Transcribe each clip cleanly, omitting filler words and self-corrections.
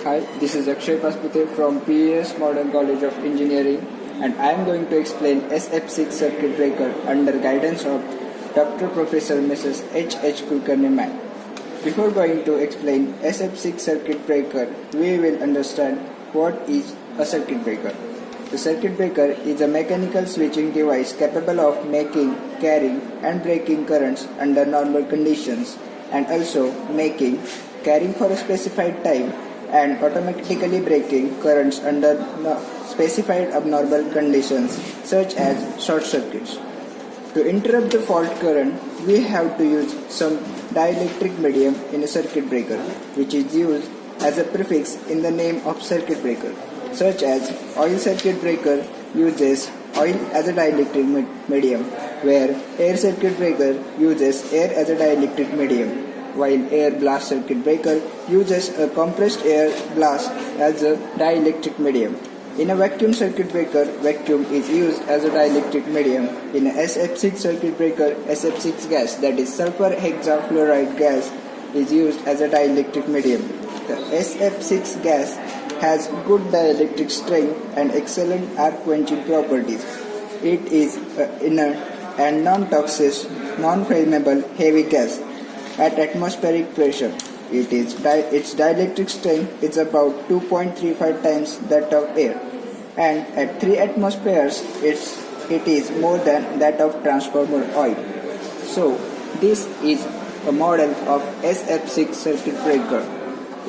Hi, this is Akshay Pachpute from P.E.S Modern College of Engineering, and I am going to explain SF6 Circuit Breaker under guidance of Dr. Professor Mrs. H. Kulkarni ma'am. Before going to explain SF6 Circuit Breaker, we will understand what is a circuit breaker. The circuit breaker is a mechanical switching device capable of making, carrying and breaking currents under normal conditions, and also making, carrying for a specified time and automatically breaking currents under specified abnormal conditions such as short circuits. To interrupt the fault current, we have to use some dielectric medium in a circuit breaker, which is used as a prefix in the name of circuit breaker, such as oil circuit breaker uses oil as a dielectric medium, where air circuit breaker uses air as a dielectric medium, while air blast circuit breaker uses a compressed air blast as a dielectric medium. In a vacuum circuit breaker, vacuum is used as a dielectric medium. In a SF6 circuit breaker, SF6 gas, that is sulfur hexa fluoride gas, is used as a dielectric medium. The SF6 gas has good dielectric strength and excellent arc quenching properties. It is inert and non-toxic, non-flammable heavy gas at atmospheric pressure. Its dielectric strength is about 2.35 times that of air, and at 3 atmospheres it is more than that of transformer oil. So this is a model of SF6 circuit breaker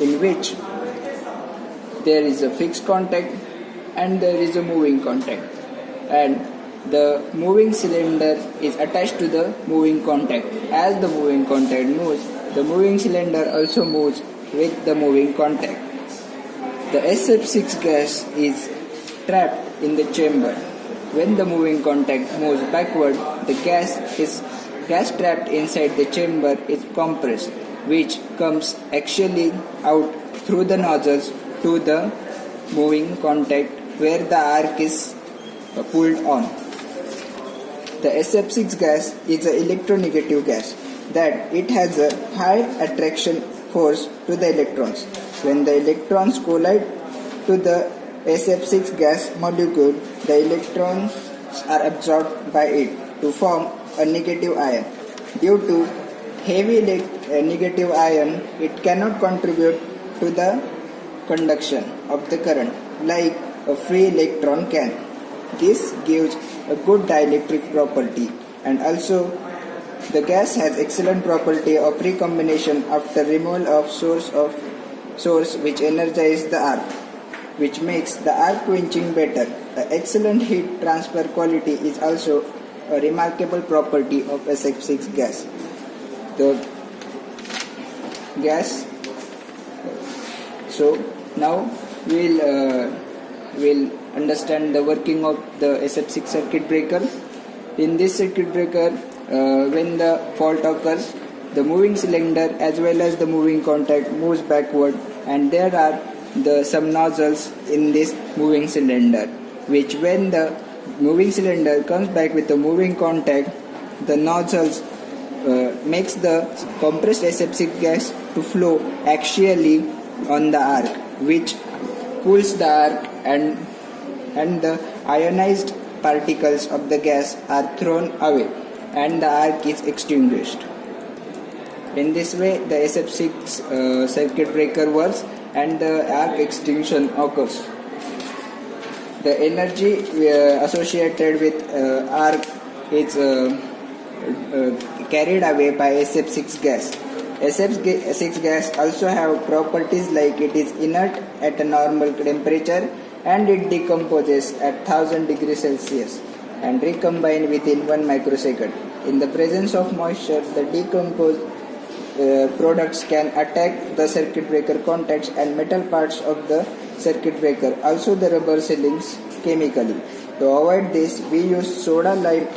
in which there is a fixed contact and there is a moving contact, and the moving cylinder is attached to the moving contact. As the moving contact moves, the moving cylinder also moves with the moving contact. The SF6 gas is trapped in the chamber. When the moving contact moves backward, the gas trapped inside the chamber is compressed, which comes axially out through the nozzles to the moving contact where the arc is pulled on. The SF6 gas is an electronegative gas, that it has a high attraction force to the electrons. When the electrons collide to the SF6 gas molecule, the electrons are absorbed by it to form a negative ion. Due to heavy negative ion, it cannot contribute to the conduction of the current like a free electron can. This gives a good dielectric property, and also the gas has excellent property of recombination after removal of source which energizes the arc, which makes the arc quenching better. The excellent heat transfer quality is also a remarkable property of SF6 gas. The gas. So now we'll understand the working of the SF6 circuit breaker. In this circuit breaker, when the fault occurs, the moving cylinder as well as the moving contact moves backward, and there are some nozzles in this moving cylinder, which when the moving cylinder comes back with the moving contact, the nozzles makes the compressed SF6 gas to flow axially on the arc, which cools the arc, and the ionized particles of the gas are thrown away and the arc is extinguished. In this way, the SF6 circuit breaker works and the arc extinction occurs. The energy associated with arc is carried away by SF6 gas. SF6 gas also have properties like it is inert at a normal temperature, and it decomposes at 1000 degrees Celsius and recombine within 1 microsecond. In the presence of moisture, the decomposed products can attack the circuit breaker contacts and metal parts of the circuit breaker, also the rubber sealings chemically. To avoid this, we use soda lime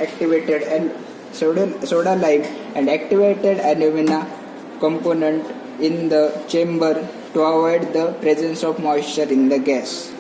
and activated alumina component in the chamber to avoid the presence of moisture in the gas.